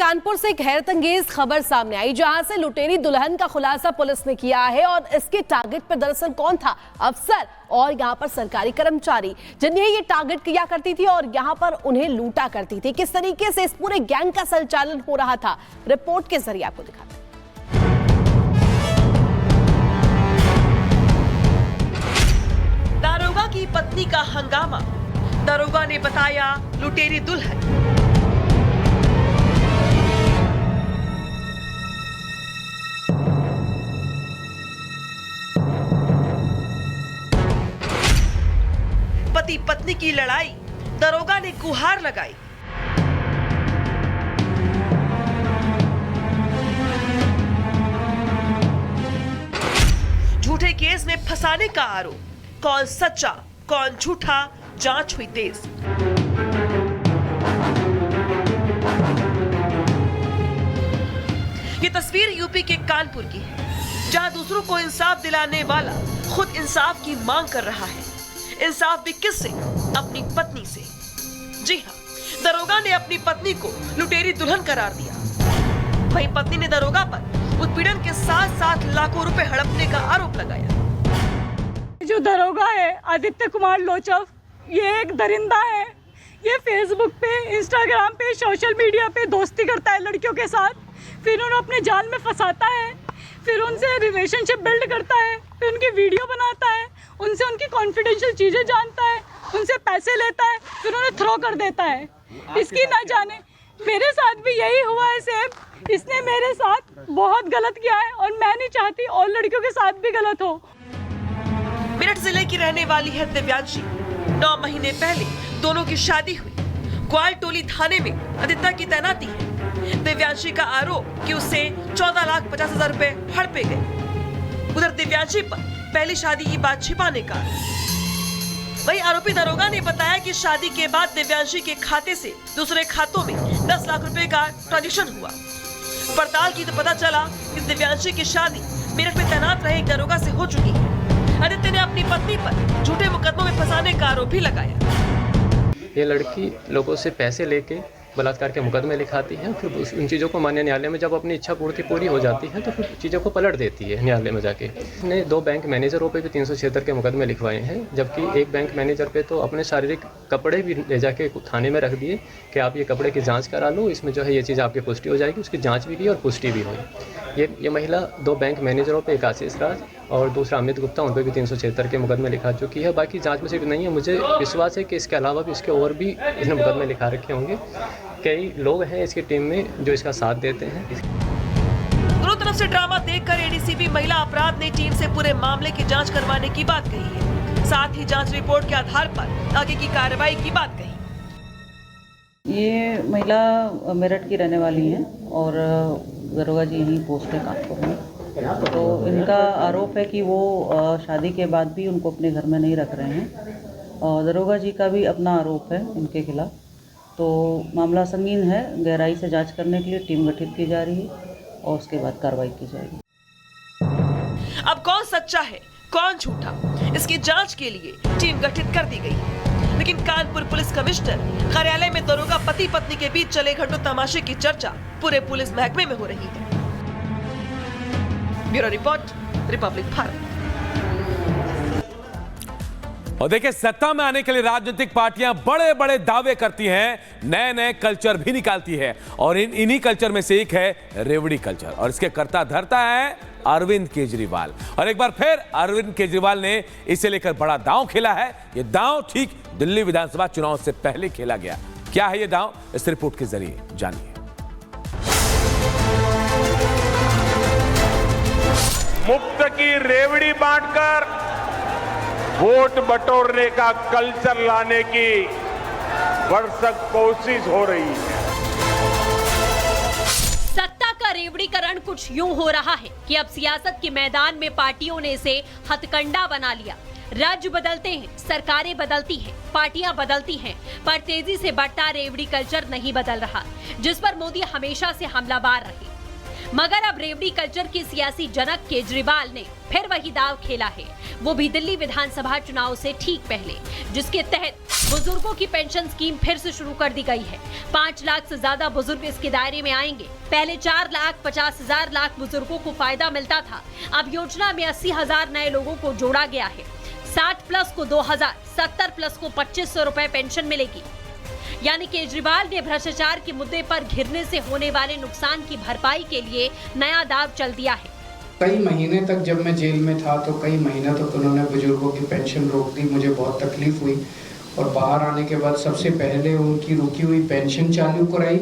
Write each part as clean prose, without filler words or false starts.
कानपुर से एक हैरतअंगेज खबर सामने आई, जहां से लुटेरी दुल्हन का खुलासा पुलिस ने किया है और इसके टारगेट पर दरअसल कौन था? अफसर और यहां पर सरकारी कर्मचारी, जिन्हें ये टारगेट किया करती थी और यहां पर उन्हें लूटा करती थी। किस तरीके से इस पूरे गैंग का संचालन हो रहा था, रिपोर्ट के जरिए आपको दिखाते हैं। दारोगा की पत्नी का हंगामा, दारोगा ने बताया लुटेरी दुल्हन। पति पत्नी की लड़ाई, दारोगा ने गुहार लगाई। झूठे केस में फंसाने का आरोप, कौन सच्चा कौन झूठा, जांच हुई तेज। ये तस्वीर यूपी के कानपुर की है, जहां दूसरों को इंसाफ दिलाने वाला खुद इंसाफ की मांग कर रहा है। इंसाफ भी किससे? अपनी पत्नी से। जी हाँ, दारोगा ने अपनी पत्नी को लुटेरी दुल्हन करार दिया। वहीं पत्नी ने दारोगा पर उत्पीड़न के साथ साथ लाखों रुपए हड़पने का आरोप लगाया। जो दारोगा है आदित्य कुमार लोचव, ये एक दरिंदा है। ये फेसबुक पे, इंस्टाग्राम पे, सोशल मीडिया पे दोस्ती करता है लड़कियों के साथ, फिर उन्हें अपने जाल में फंसाता है, फिर उनसे रिलेशनशिप बिल्ड करता है, फिर उनकी वीडियो बनाता है, उनसे उनकी कॉन्फिडेंशियल चीजें जानता है, उनसे पैसे लेता है, फिर उन्हें थ्रो कर देता है। इसकी ना जाने मेरे साथ भी यही हुआ है सेम। इसने मेरे साथ बहुत गलत किया है और मैं नहीं चाहती और लड़कियों के साथ भी गलत हो। मेरठ जिले की रहने वाली है दिव्यांशी। 9 महीने पहले दोनों की शादी हुई। ग्वालटोली थाने में आदित्य की तैनाती है। दिव्यांशी का आरोप कि उससे 14,50,000 रुपए हड़पे गए। उधर दिव्यांशी पर पहली शादी की बात छिपाने का। वही आरोपी दारोगा ने बताया कि शादी के बाद दिव्यांशी के खाते से दूसरे खातों में 10 लाख रुपए का ट्रांजैक्शन हुआ। पड़ताल की तो पता चला कि दिव्यांशी की शादी मेरठ में तैनात रहे एक दारोगा से हो चुकी है। आदित्य ने अपनी पत्नी पर झूठे मुकदमों में फंसाने का आरोप भी लगाया। ये लड़की लोगों से पैसे लेके बलात्कार के मुकदमे लिखाती है, फिर उन चीज़ों को मान्य न्यायालय में जब अपनी इच्छा पूर्ति पूरी हो जाती है तो फिर चीज़ों को पलट देती है न्यायालय में जाके। उसने 2 बैंक मैनेजरों पे भी 376 के मुकदमे लिखवाए हैं, जबकि एक बैंक मैनेजर पे तो अपने शारीरिक कपड़े भी ले जाके थाने में रख दिए कि आप ये कपड़े की जांच करा लो, इसमें जो है ये चीज़ आपकी पुष्टि हो जाएगी। उसकी जाँच भी की और पुष्टि भी हुई। ये महिला 2 बैंक मैनेजरों पर, एक आशीष राज और दूसरा अमित गुप्ता, उन पर भी 376 के मुकदमे लिखा चुकी है। बाकी जाँच में सिर्फ नहीं है, मुझे विश्वास है कि इसके अलावा भी इसके और भी इसने मुकदमे लिखा रखे होंगे। कई लोग हैं इसकी टीम में जो इसका साथ देते हैं। दोनों तरफ से ड्रामा देखकर एडीसीपी महिला अपराध ने टीम से पूरे मामले की जांच करवाने की बात कही है। साथ ही जांच रिपोर्ट के आधार पर आगे की कार्रवाई की बात कही। ये महिला मेरठ की रहने वाली हैं और दारोगा जी यहीं पोस्ट है कानपुर में। तो इनका आरोप है कि वो शादी के बाद भी उनको अपने घर में नहीं रख रहे हैं और दारोगा जी का भी अपना आरोप है इनके खिलाफ। तो मामला संगीन है, गहराई से जांच करने के लिए टीम गठित की जा रही है और उसके बाद कार्रवाई की जाएगी। अब कौन सच्चा है कौन झूठा, इसकी जांच के लिए टीम गठित कर दी गई है। लेकिन कानपुर पुलिस कमिश्नर कार्यालय में दारोगा पति पत्नी के बीच चले घंटों तमाशे की चर्चा पूरे पुलिस महकमे में हो रही है। Bureau report, Republic Bharat. और देखिए, सत्ता में आने के लिए राजनीतिक पार्टियां बड़े बड़े दावे करती हैं, नए नए कल्चर भी निकालती है और इन्हीं कल्चर में से एक है रेवड़ी कल्चर। और इसके कर्ता धर्ता है अरविंद केजरीवाल। और एक बार फिर अरविंद केजरीवाल ने इसे लेकर बड़ा दांव खेला है। यह दांव ठीक दिल्ली विधानसभा चुनाव से पहले खेला गया। क्या है यह दांव, इस रिपोर्ट के जरिए जानिए। मुफ्त की रेवड़ी बांटकर वोट बटोरने का कल्चर लाने की भरसक कोशिश हो रही है। सत्ता का रेवड़ीकरण कुछ यूं हो रहा है कि अब सियासत के मैदान में पार्टियों ने इसे हथकंडा बना लिया। राज्य बदलते हैं, सरकारें बदलती हैं, पार्टियां बदलती हैं, पर तेजी से बढ़ता रेवड़ी कल्चर नहीं बदल रहा, जिस पर मोदी हमेशा से हमलावर रहे। मगर अब रेवड़ी कल्चर के सियासी जनक केजरीवाल ने फिर वही दाव खेला है, वो भी दिल्ली विधानसभा चुनाव से ठीक पहले, जिसके तहत बुजुर्गों की पेंशन स्कीम फिर से शुरू कर दी गई है। 5 लाख से ज्यादा बुजुर्ग इसके दायरे में आएंगे। पहले 4,50,000 लाख बुजुर्गों को फायदा मिलता था। अब योजना में 80,000 नए लोगों को जोड़ा गया है। 60 प्लस को 2,000, 70 प्लस को 2,500 रुपए पेंशन मिलेगी। यानी केजरीवाल ने भ्रष्टाचार के मुद्दे पर घिरने से होने वाले नुकसान की भरपाई के लिए नया दाव चल दिया है। कई महीने तक जब मैं जेल में था तो कई महीना तक उन्होंने बुजुर्गों की पेंशन रोक दी। मुझे बहुत तकलीफ हुई और बाहर आने के बाद सबसे पहले उनकी रुकी हुई पेंशन चालू कराई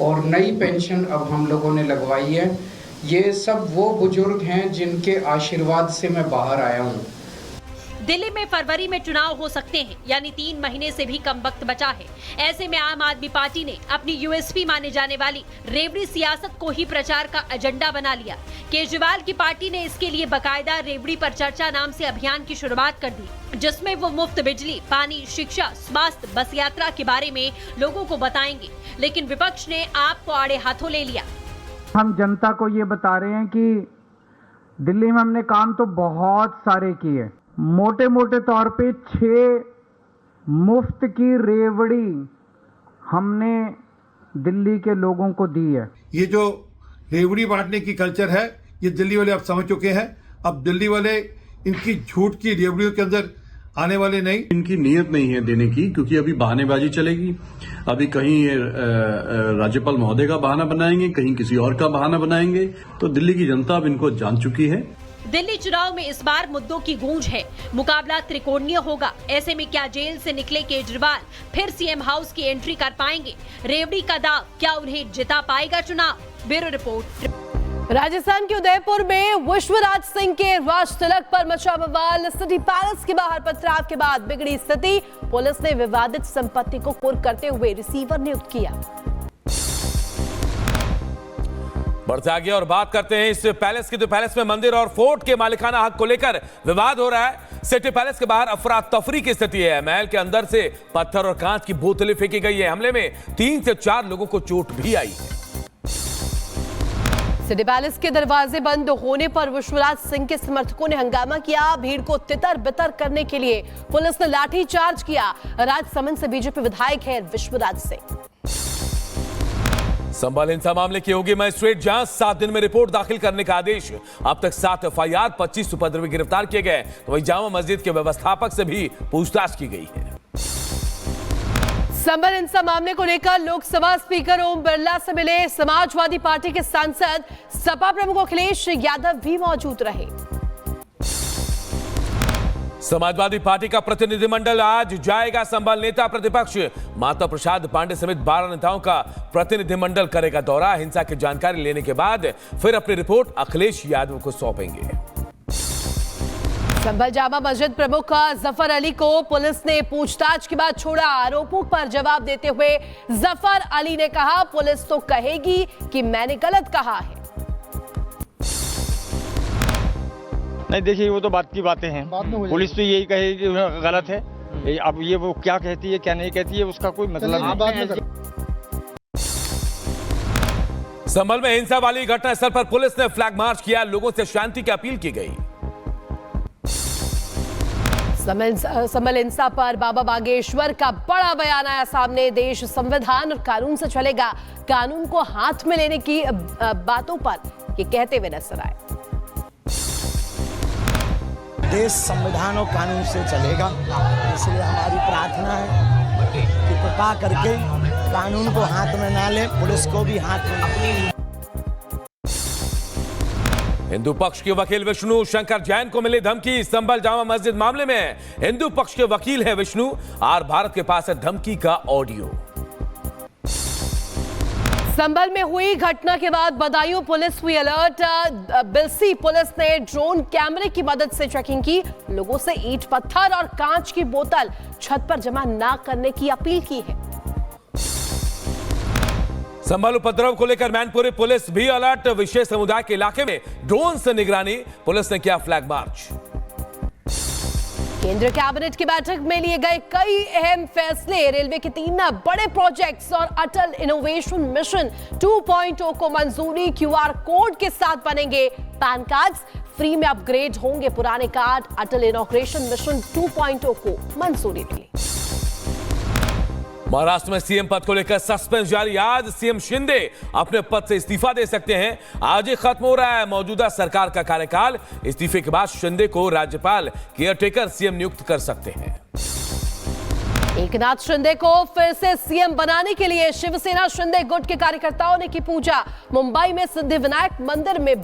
और नई पेंशन अब हम लोगों ने लगवाई है। ये सब वो बुजुर्ग हैं जिनके आशीर्वाद से मैं बाहर आया हूँ। दिल्ली में फरवरी में चुनाव हो सकते हैं, यानी 3 महीने से भी कम वक्त बचा है। ऐसे में आम आदमी पार्टी ने अपनी यूएसपी माने जाने वाली रेवड़ी सियासत को ही प्रचार का एजेंडा बना लिया। केजरीवाल की पार्टी ने इसके लिए बकायदा रेवड़ी पर चर्चा नाम से अभियान की शुरुआत कर दी, जिसमें वो मुफ्त बिजली, पानी, शिक्षा, स्वास्थ्य, बस यात्रा के बारे में लोगों को बताएंगे। लेकिन विपक्ष ने आपको आड़े हाथों ले लिया। हम जनता को ये बता रहे हैं कि दिल्ली में हमने काम तो बहुत सारे किए। मोटे मोटे तौर पे 6 मुफ्त की रेवड़ी हमने दिल्ली के लोगों को दी है। ये जो रेवड़ी बांटने की कल्चर है ये दिल्ली वाले अब समझ चुके हैं। अब दिल्ली वाले इनकी झूठ की रेवड़ियों के अंदर आने वाले नहीं। इनकी नीयत नहीं है देने की, क्योंकि अभी बहानेबाजी चलेगी। अभी कहीं राज्यपाल महोदय का बहाना बनाएंगे, कहीं किसी और का बहाना बनाएंगे। तो दिल्ली की जनता अब इनको जान चुकी है। दिल्ली चुनाव में इस बार मुद्दों की गूंज है। मुकाबला त्रिकोणीय होगा। ऐसे में क्या जेल से निकले केजरीवाल फिर सीएम हाउस की एंट्री कर पाएंगे? रेवड़ी का दाव क्या उन्हें जिता पाएगा चुनाव? Bureau report. राजस्थान के उदयपुर में विश्वराज सिंह के राज तिलक पर मचा बवाल। सिटी पैलेस के बाहर पथराव के बाद बिगड़ी स्थिति। पुलिस ने विवादित संपत्ति को कुर्क करते हुए रिसीवर नियुक्त किया। बढ़ते आगे और बात करते हैं इस पैलेस की। तो पैलेस में मंदिर और फोर्ट के मालिकाना हक को लेकर विवाद हो रहा है। सिटी पैलेस के बाहर अफरा तफरी की स्थिति है। महल के अंदर से पत्थर और कांच की बोतलें फेंकी गई है। हमले में 3 से 4 लोगों को चोट भी आई है। सिटी पैलेस के दरवाजे बंद होने पर विश्वराज सिंह के समर्थकों ने हंगामा किया। भीड़ को तितर बितर करने के लिए पुलिस ने लाठी चार्ज किया। राजसमंद से बीजेपी विधायक है विश्वराज सिंह। संभल हिंसा मामले की होगी मजिस्ट्रेट जांच। 7 दिन में रिपोर्ट दाखिल करने का आदेश। अब तक 7 FIR, 25 उपद्रवी गिरफ्तार किए गए। तो वहीं जामा मस्जिद के व्यवस्थापक से भी पूछताछ की गई है। संभल हिंसा मामले को लेकर लोकसभा स्पीकर ओम बिरला से मिले समाजवादी पार्टी के सांसद। सपा प्रमुख अखिलेश यादव भी मौजूद रहे। समाजवादी पार्टी का प्रतिनिधिमंडल आज जाएगा संभल। नेता प्रतिपक्ष माता प्रसाद पांडे समेत 12 नेताओं का प्रतिनिधिमंडल करेगा दौरा। हिंसा की जानकारी लेने के बाद फिर अपनी रिपोर्ट अखिलेश यादव को सौंपेंगे। संभल जामा मस्जिद प्रमुख जफर अली को पुलिस ने पूछताछ के बाद छोड़ा। आरोपों पर जवाब देते हुए जफर अली ने कहा, पुलिस तो कहेगी कि मैंने गलत कहा है। नहीं देखिए, वो तो बात की बातें हैं। पुलिस तो यही कहे कि गलत है। अब ये वो क्या कहती है क्या नहीं कहती है उसका कोई मतलब नहीं। संभल में हिंसा वाली घटनास्थल पर पुलिस ने फ्लैग मार्च किया। लोगों से शांति की अपील की गई। संभल हिंसा पर बाबा बागेश्वर का बड़ा बयान आया सामने। देश संविधान और कानून से चलेगा, कानून को हाथ में लेने की बातों पर ये कहते हुए नजर आए। देश संविधान और कानून से चलेगा, इसलिए हमारी प्रार्थना है कि कृपा करके कानून को हाथ में ना ले, पुलिस को भी हाथ में ना। हिंदू पक्ष के वकील विष्णु शंकर जैन को मिली धमकी। संभल जामा मस्जिद मामले में हिंदू पक्ष के वकील है विष्णु। आर भारत के पास है धमकी का ऑडियो। संभल में हुई घटना के बाद बदायूं पुलिस हुई अलर्ट। बिलसी पुलिस ने ड्रोन कैमरे की मदद से चेकिंग की। लोगों से ईंट पत्थर और कांच की बोतल छत पर जमा ना करने की अपील की है। संभल उपद्रव को लेकर मैनपुरी पुलिस भी अलर्ट। विशेष समुदाय के इलाके में ड्रोन से निगरानी। पुलिस ने किया फ्लैग मार्च। केंद्र कैबिनेट की बैठक में लिए गए कई अहम फैसले, रेलवे के 3 बड़े प्रोजेक्ट्स और अटल इनोवेशन मिशन 2.0 को मंजूरी। QR कोड के साथ बनेंगे पैन कार्ड्स, फ्री में अपग्रेड होंगे पुराने कार्ड। अटल इनोवेशन मिशन 2.0 को मंजूरी मिली। महाराष्ट्र में सीएम पद को लेकर सस्पेंस जारी। आज सीएम शिंदे अपने पद से इस्तीफा दे सकते हैं। आज ही खत्म हो रहा है मौजूदा सरकार का कार्यकाल। इस्तीफे के बाद शिंदे को राज्यपाल केयरटेकर सीएम नियुक्त कर सकते हैं। एकनाथ शिंदे को फिर से सीएम बनाने के लिए शिवसेना शिंदे गुट के कार्यकर्ताओं ने की पूजा। मुंबई में सिद्धिविनायक मंदिर में